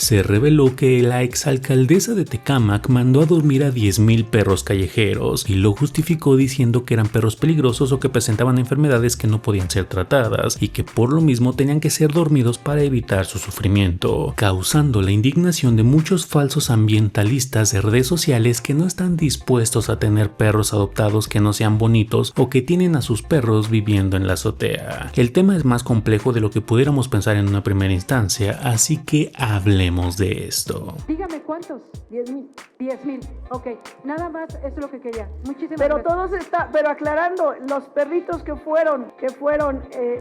Se reveló que la exalcaldesa de Tecámac mandó a dormir a 10,000 perros callejeros y lo justificó diciendo que eran perros peligrosos o que presentaban enfermedades que no podían ser tratadas y que por lo mismo tenían que ser dormidos para evitar su sufrimiento, causando la indignación de muchos falsos ambientalistas de redes sociales que no están dispuestos a tener perros adoptados que no sean bonitos o que tienen a sus perros viviendo en la azotea. El tema es más complejo de lo que pudiéramos pensar en una primera instancia, así que hablemos de esto. Dígame cuántos. 10,000. Ok, nada más es lo que quería. Muchísimas pero gracias. todos pero aclarando, los perritos que fueron,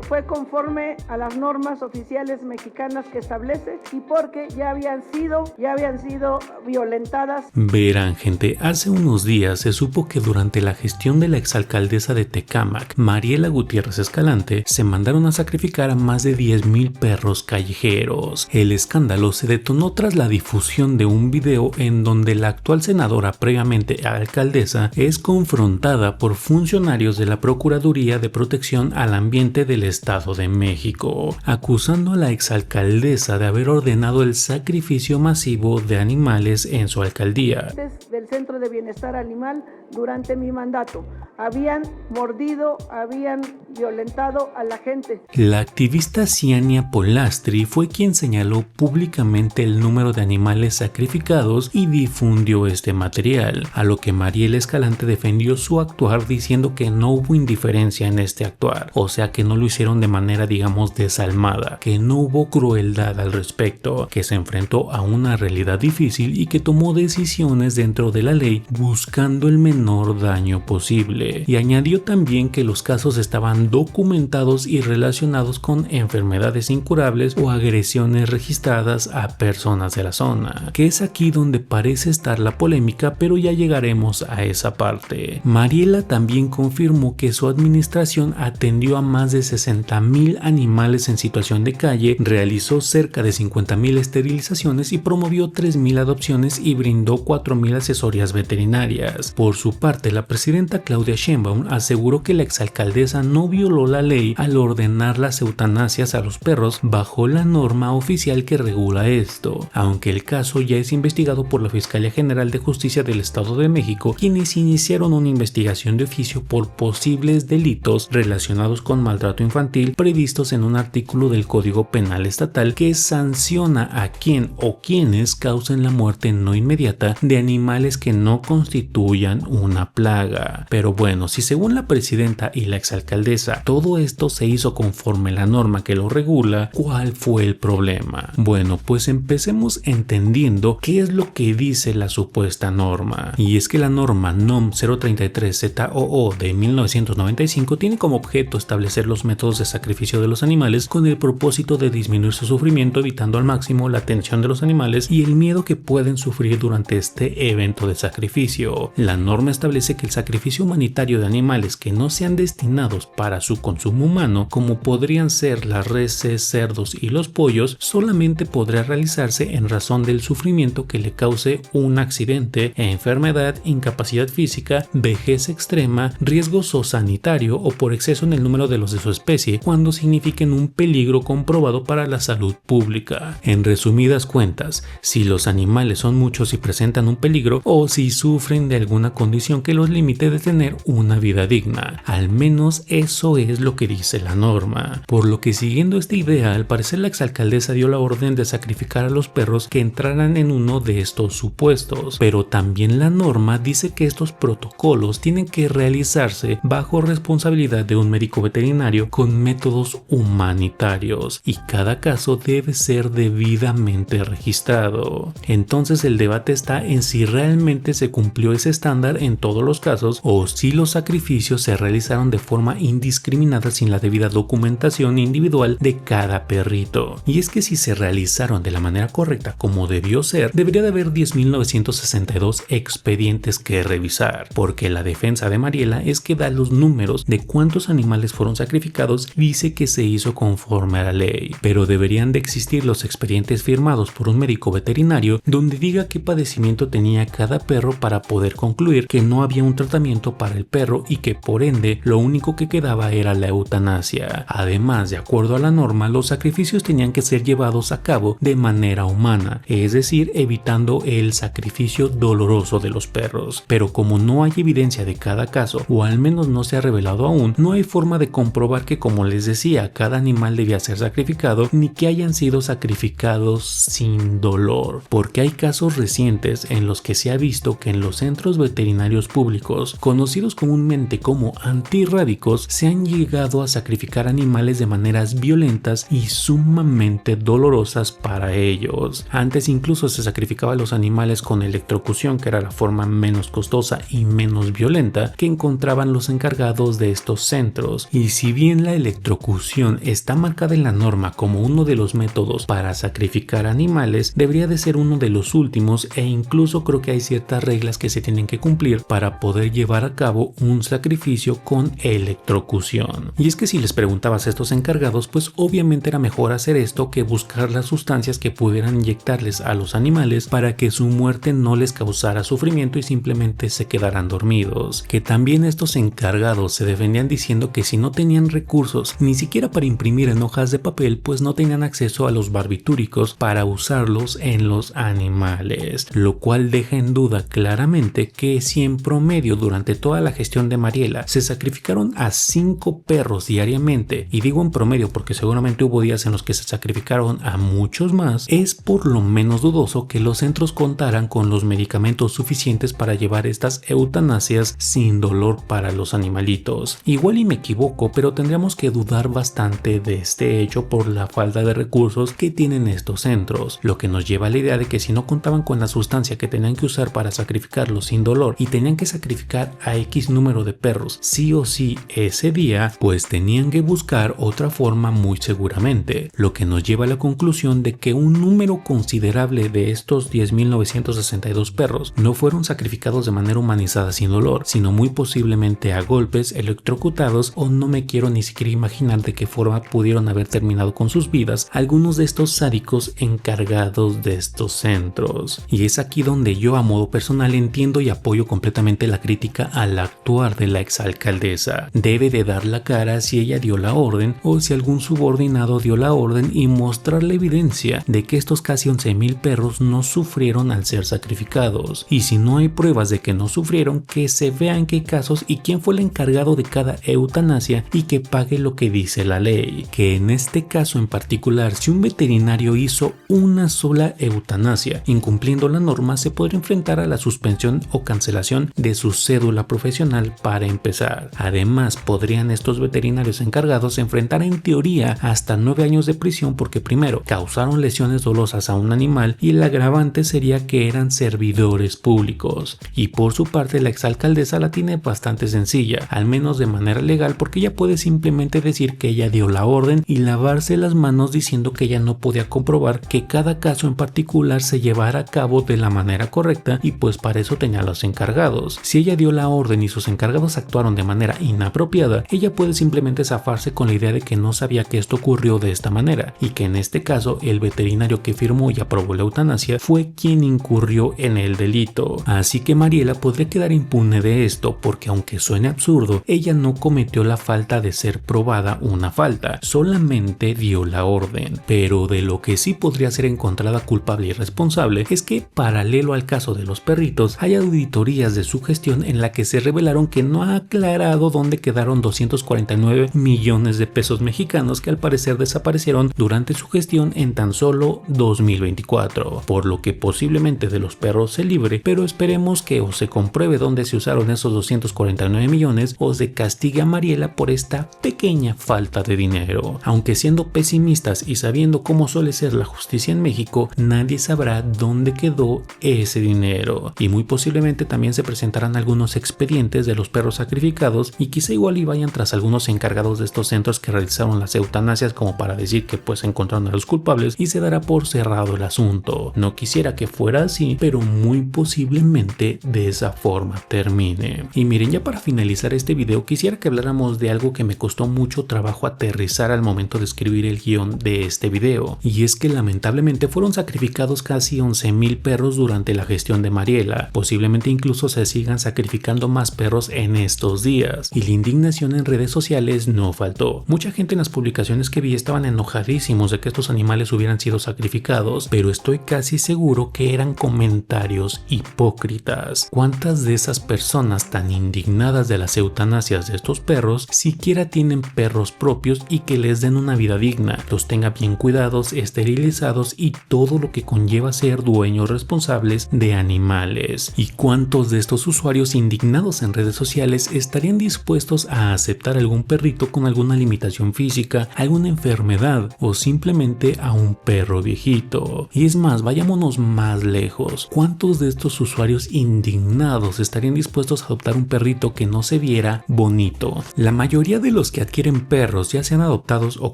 fue conforme a las normas oficiales mexicanas que establece y porque ya habían sido violentadas. Verán, gente, hace unos días se supo que durante la gestión de la exalcaldesa de Tecámac, Mariela Gutiérrez Escalante, se mandaron a sacrificar a más de 10,000 perros callejeros. El escándalo se detonó tras la difusión de un video en donde la actual senadora, previamente alcaldesa, es confrontada por funcionarios de la Procuraduría de Protección al Ambiente del Estado de México, acusando a la exalcaldesa de haber ordenado el sacrificio masivo de animales en su alcaldía. Del Centro de Bienestar Animal durante mi mandato. Habían mordido, habían violentado a la gente. La activista Ciania Polastri fue quien señaló públicamente el número de animales sacrificados y difundió este material, a lo que Mariela Escalante defendió su actuar diciendo que no hubo indiferencia en este actuar, o sea que no lo hicieron de manera digamos desalmada, que no hubo crueldad al respecto, que se enfrentó a una realidad difícil y que tomó decisiones dentro de la ley buscando el menor daño posible, y añadió también que los casos estaban documentados y relacionados con enfermedades incurables o agresiones registradas a personas de la zona, que es aquí donde parece estar la polémica, pero ya llegaremos a esa parte. Mariela también confirmó que su administración atendió a más de 60,000 animales en situación de calle, realizó cerca de 50,000 esterilizaciones y promovió 3,000 adopciones y brindó 4,000 asesorías veterinarias. Por su parte, la presidenta Claudia Sheinbaum aseguró que la exalcaldesa no violó la ley al ordenar las eutanasias a los perros bajo la norma oficial que regula esto, aunque el caso ya es investigado por la Fiscalía General de Justicia del Estado de México, quienes iniciaron una investigación de oficio por posibles delitos relacionados con maltrato infantil previstos en un artículo del Código Penal Estatal que sanciona a quien o quienes causen la muerte no inmediata de animales que no constituyan una plaga. Pero bueno, si según la presidenta y la exalcaldesa todo esto se hizo conforme la norma que lo regula, ¿cuál fue el problema? Bueno, pues empecemos entendiendo qué es lo que dice la supuesta norma. Y es que la norma NOM 033-ZOO de 1995 tiene como objeto establecer los métodos de sacrificio de los animales con el propósito de disminuir su sufrimiento, evitando al máximo la tensión de los animales y el miedo que pueden sufrir durante este evento de sacrificio. La norma establece que el sacrificio humanitario de animales que no sean destinados para su consumo humano, como podrían ser las reses, cerdos y los pollos, solamente podrá realizarse en razón del sufrimiento que le cause un accidente, enfermedad, incapacidad física, vejez extrema, riesgo zoosanitario o por exceso en el número de los de su especie, cuando signifiquen un peligro comprobado para la salud pública. En resumidas cuentas, si los animales son muchos y presentan un peligro o si sufren de alguna condición que los limite de tener una vida digna. Al menos eso es lo que dice la norma. Por lo que siguiendo esta idea, al parecer la exalcaldesa dio la orden de sacrificar a los perros que entraran en uno de estos supuestos, pero también la norma dice que estos protocolos tienen que realizarse bajo responsabilidad de un médico veterinario con métodos humanitarios y cada caso debe ser debidamente registrado. Entonces el debate está en si realmente se cumplió ese estándar en todos los casos o si los sacrificios se realizaron de forma indiscriminada sin la debida documentación individual de cada perrito. Y es que si se realizaron de la manera correcta como debió ser, debería de haber 10,962 expedientes que revisar, porque la defensa de Mariela es que da los números de cuántos animales fueron sacrificados y dice que se hizo conforme a la ley, pero deberían de existir los expedientes firmados por un médico veterinario donde diga qué padecimiento tenía cada perro para poder concluir que no había un tratamiento para el perro y que por ende lo único que quedaba era la eutanasia. Además, de acuerdo a la norma, los sacrificios tenían que ser llevados a cabo de manera humana, es decir, evitando el sacrificio doloroso de los perros. Pero como no hay evidencia de cada caso, o al menos no se ha revelado aún, no hay forma de comprobar que, como les decía, cada animal debía ser sacrificado ni que hayan sido sacrificados sin dolor, porque hay casos recientes en los que se ha visto que en los centros veterinarios públicos, conocidos comúnmente como antirrádicos, se han llegado a sacrificar animales de maneras violentas y sumamente dolorosas para ellos. Antes incluso se sacrificaba a los animales con electrocución, que era la forma menos costosa y menos violenta que encontraban los encargados de estos centros. Y si bien la electrocución está marcada en la norma como uno de los métodos para sacrificar animales, debería de ser uno de los últimos, e incluso creo que hay ciertas reglas que se tienen que cumplir para poder llevar a cabo un sacrificio con electrocución. Y es que si les preguntabas a estos encargados, pues obviamente era mejor hacer esto que buscar las sustancias que pudieran inyectarles a los animales para que su muerte no les causara sufrimiento y simplemente se quedaran dormidos. Que también estos encargados se defendían diciendo que si no tenían recursos ni siquiera para imprimir en hojas de papel, pues no tenían acceso a los barbitúricos para usarlos en los animales, lo cual deja en duda claramente que si en promedio durante toda la gestión de Mariela se sacrificaron a 5 perros diariamente, y digo en promedio porque seguramente hubo días en los que se sacrificaron a muchos más, es por lo menos dudoso que los centros contaran con los medicamentos suficientes para llevar estas eutanasias sin dolor para los animalitos. Igual y me equivoco, pero tendríamos que dudar bastante de este hecho por la falta de recursos que tienen estos centros, lo que nos lleva a la idea de que si no contaban con la sustancia que tenían que usar para sacrificarlos sin dolor y tenían que sacrificar a X número de perros sí o sí ese día, pues tenían que buscar otra forma muy seguramente, lo que nos lleva a la conclusión de que un número considerable de estos 10.962 perros no fueron sacrificados de manera humanizada sin dolor, sino muy posiblemente a golpes, electrocutados, o no me quiero ni siquiera imaginar de qué forma pudieron haber terminado con sus vidas algunos de estos sádicos encargados de estos centros. Y es aquí donde yo, a modo personal, entiendo y apoyo completamente la crítica al actuar de la exalcaldesa. Debe de dar la cara si ella dio la orden o si algún subordinado dio la orden y mostrar la evidencia de que estos casi 11,000 perros no sufrieron al ser sacrificados. Y si no hay pruebas de que no sufrieron, que se vean qué casos y quién fue el encargado de cada eutanasia y que pague lo que dice la ley. Que en este caso en particular, si un veterinario hizo una sola eutanasia incumpliendo la norma, se podría enfrentar a la suspensión o cancelación de su cédula profesional para empezar. Además, podrían estos veterinarios encargados enfrentar en teoría hasta 9 años de prisión porque primero causaron lesiones dolosas a un animal y el agravante sería que eran servidores públicos. Y por su parte, la exalcaldesa la tiene bastante sencilla, al menos de manera legal, porque ella puede simplemente decir que ella dio la orden y lavarse las manos diciendo que ella no podía comprobar que cada caso en particular se llevara a cabo de la manera correcta, y pues para eso tenía a los encargados. Si ella dio la orden y sus encargados actuaron de manera inapropiada, ella puede simplemente zafarse con la idea de que no sabía que esto ocurrió de esta manera, y que en este caso el veterinario que firmó y aprobó la eutanasia fue quien incurrió en el delito. Así que Mariela podría quedar impune de esto porque, aunque suene absurdo, ella no cometió la falta de ser probada una falta, solamente dio la orden. Pero de lo que sí podría ser encontrada culpable y responsable es que, paralelo al caso de los perritos, hay auditorías de su gestión en la que se revelaron que no ha aclarado dónde quedaron 249 millones de pesos mexicanos que al parecer desaparecieron durante su gestión en tan solo 2024, por lo que posiblemente de los perros se libre, pero esperemos que o se compruebe dónde se usaron esos 249 millones o se castigue a Mariela por esta pequeña falta de dinero. Aunque siendo pesimistas y sabiendo cómo suele ser la justicia en México, nadie sabrá dónde quedó ese dinero, y muy posiblemente también se presentarán algunos expedientes de los perros sacrificados y quizá igual y vayan tras algunos encargados de estos centros que realizaron las eutanasias como para decir que pues encontraron a los culpables y se dará por cerrado el asunto. No quisiera que fuera así, pero muy posiblemente de esa forma termine. Y miren, ya para finalizar este video quisiera que habláramos de algo que me costó mucho trabajo aterrizar al momento de escribir el guión de este video, y es que lamentablemente fueron sacrificados casi 11,000 perros durante la gestión de Mariela, posiblemente incluso incluso se sigan sacrificando más perros en estos días. Y la indignación en redes sociales no faltó. Mucha gente en las publicaciones que vi estaban enojadísimos de que estos animales hubieran sido sacrificados, pero estoy casi seguro que eran comentarios hipócritas. ¿Cuántas de esas personas tan indignadas de las eutanasias de estos perros siquiera tienen perros propios y que les den una vida digna, los tenga bien cuidados, esterilizados y todo lo que conlleva ser dueños responsables de animales? ¿Y cuántos de estos usuarios indignados en redes sociales estarían dispuestos a aceptar algún perrito con alguna limitación física, alguna enfermedad o simplemente a un perro viejito? Y es más, vayámonos más lejos. ¿Cuántos de estos usuarios indignados estarían dispuestos a adoptar un perrito que no se viera bonito? La mayoría de los que adquieren perros, ya sean adoptados o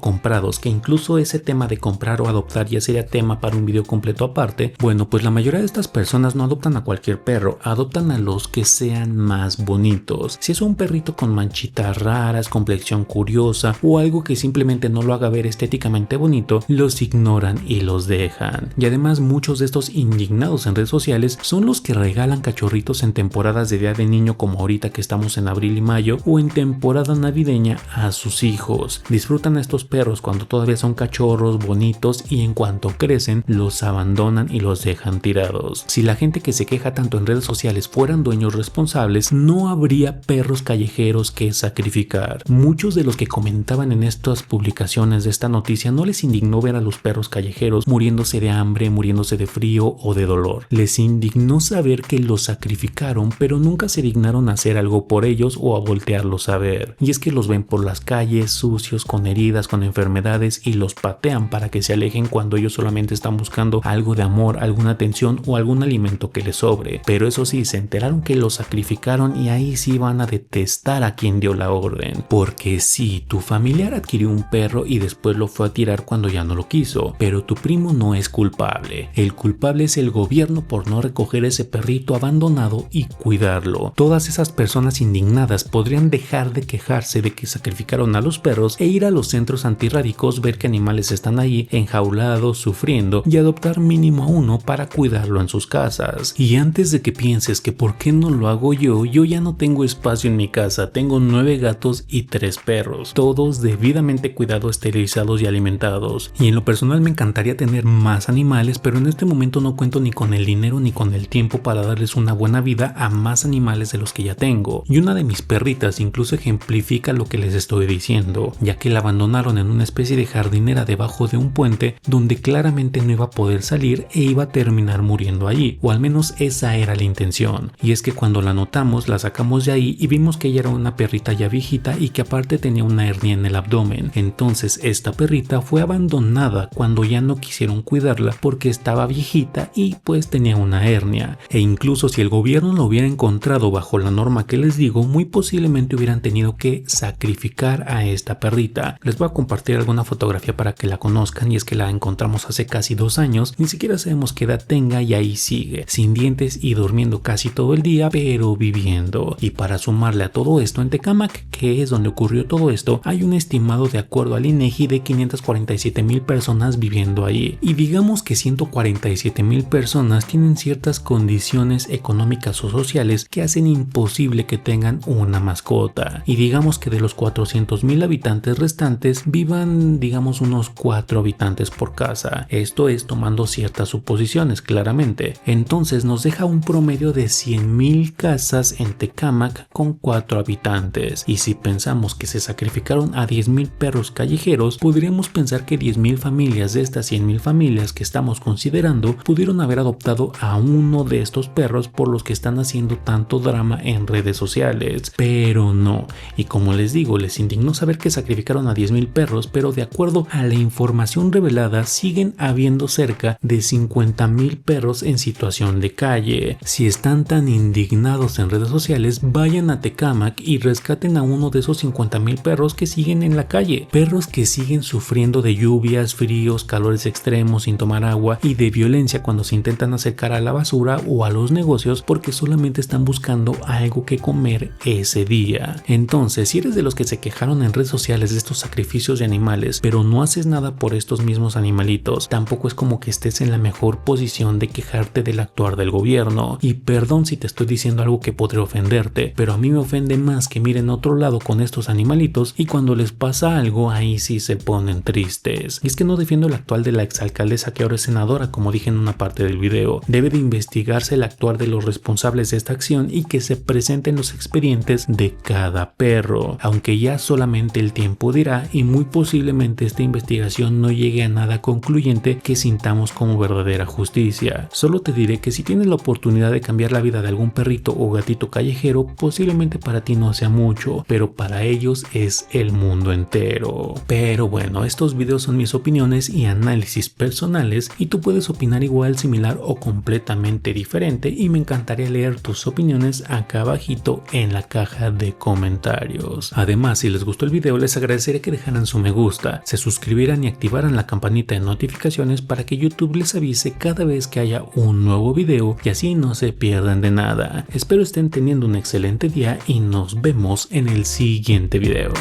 comprados, que incluso ese tema de comprar o adoptar ya sería tema para un video completo aparte, bueno, pues la mayoría de estas personas no adoptan a cualquier perro, adoptan a los que sean más bonitos. Si es un perrito con manchitas raras, complexión curiosa o algo que simplemente no lo haga ver estéticamente bonito, los ignoran y los dejan. Y además muchos de estos indignados en redes sociales son los que regalan cachorritos en temporadas de Día de Niño, como ahorita que estamos en abril y mayo, o en temporada navideña a sus hijos. Disfrutan a estos perros cuando todavía son cachorros bonitos y en cuanto crecen los abandonan y los dejan tirados. Si la gente que se queja tanto en redes sociales fueran dueños responsables, no habría perros callejeros que sacrificar. Muchos de los que comentaban en estas publicaciones de esta noticia no les indignó ver a los perros callejeros muriéndose de hambre, muriéndose de frío o de dolor. Les indignó saber que los sacrificaron, pero nunca se dignaron a hacer algo por ellos o a voltearlos a ver. Y es que los ven por las calles sucios, con heridas, con enfermedades, y los patean para que se alejen cuando ellos solamente están buscando algo de amor, alguna atención o algún alimento que les sobre. Pero eso sí, se enteraron que los sacrificaron y ahí sí van a detestar a quien dio la orden. Porque sí, tu familiar adquirió un perro y después lo fue a tirar cuando ya no lo quiso, pero tu primo no es culpable. El culpable es el gobierno por no recoger ese perrito abandonado y cuidarlo. Todas esas personas indignadas podrían dejar de quejarse de que sacrificaron a los perros e ir a los centros antirrábicos, ver que animales están ahí enjaulados, sufriendo, y adoptar mínimo a uno para cuidarlo en sus casas. Y antes de que pienses que por qué no lo hago yo ya no tengo espacio en mi casa, tengo 9 gatos y 3 perros, todos debidamente cuidados, esterilizados y alimentados. Y en lo personal me encantaría tener más animales, pero en este momento no cuento ni con el dinero ni con el tiempo para darles una buena vida a más animales de los que ya tengo. Y una de mis perritas incluso ejemplifica lo que les estoy diciendo, ya que la abandonaron en una especie de jardinera debajo de un puente donde claramente no iba a poder salir e iba a terminar muriendo allí, o al menos esa era la intención. Y es que cuando la notamos, la sacamos de ahí y vimos que ella era una perrita ya viejita y que aparte tenía una hernia en el abdomen. Entonces esta perrita fue abandonada cuando ya no quisieron cuidarla porque estaba viejita y pues tenía una hernia. E incluso si el gobierno lo hubiera encontrado bajo la norma que les digo, muy posiblemente hubieran tenido que sacrificar a esta perrita. Les voy a compartir alguna fotografía para que la conozcan, y es que la encontramos hace casi 2 años, ni siquiera sabemos qué edad tenga y ahí sigue, sin dientes y durmiendo casi todo el día, pero viviendo. Y para sumarle a todo esto, en Tecámac, que es donde ocurrió todo esto, hay un estimado de acuerdo al INEGI de 547,000 personas viviendo ahí. Y digamos que 147,000 personas tienen ciertas condiciones económicas o sociales que hacen imposible que tengan una mascota. Y digamos que de los 400,000 habitantes restantes vivan, digamos, unos 4 habitantes por casa. Esto es tomando ciertas suposiciones, claramente. Entonces nos deja un promedio de 100,000 casas en Tecámac con 4 habitantes. Y si pensamos que se sacrificaron a 10,000 perros callejeros, podríamos pensar que 10,000 familias de estas 100,000 familias que estamos considerando pudieron haber adoptado a uno de estos perros por los que están haciendo tanto drama en redes sociales. Pero no. Y como les digo, les indignó saber que sacrificaron a 10,000 perros, pero de acuerdo a la información revelada, siguen habiendo cerca de 50,000 perros en situación de calle. Si están tan indignados en redes sociales, vayan a Tecámac y rescaten a uno de esos 50,000 perros que siguen en la calle. Perros que siguen sufriendo de lluvias, fríos, calores extremos sin tomar agua y de violencia cuando se intentan acercar a la basura o a los negocios porque solamente están buscando algo que comer ese día. Entonces, si eres de los que se quejaron en redes sociales de estos sacrificios de animales, pero no haces nada por estos mismos animalitos, tampoco es como que estés en la mejor posición de quejarte del actuar del gobierno. Y perdón perdón si te estoy diciendo algo que podría ofenderte, pero a mí me ofende más que miren a otro lado con estos animalitos y cuando les pasa algo ahí sí se ponen tristes. Y es que no defiendo el actual de la exalcaldesa que ahora es senadora, como dije en una parte del video. Debe de investigarse el actuar de los responsables de esta acción y que se presenten los expedientes de cada perro, aunque ya solamente el tiempo dirá y muy posiblemente esta investigación no llegue a nada concluyente que sintamos como verdadera justicia. Solo te diré que si tienes la oportunidad de cambiar la vida de algún perrito o gatito callejero, posiblemente para ti no sea mucho, pero para ellos es el mundo entero. Pero bueno, estos videos son mis opiniones y análisis personales y tú puedes opinar igual, similar o completamente diferente y me encantaría leer tus opiniones acá abajito en la caja de comentarios. Además, si les gustó el video les agradecería que dejaran su me gusta, se suscribieran y activaran la campanita de notificaciones para que YouTube les avise cada vez que haya un nuevo video y así no se pierdan de nada. Espero estén teniendo un excelente día y nos vemos en el siguiente video.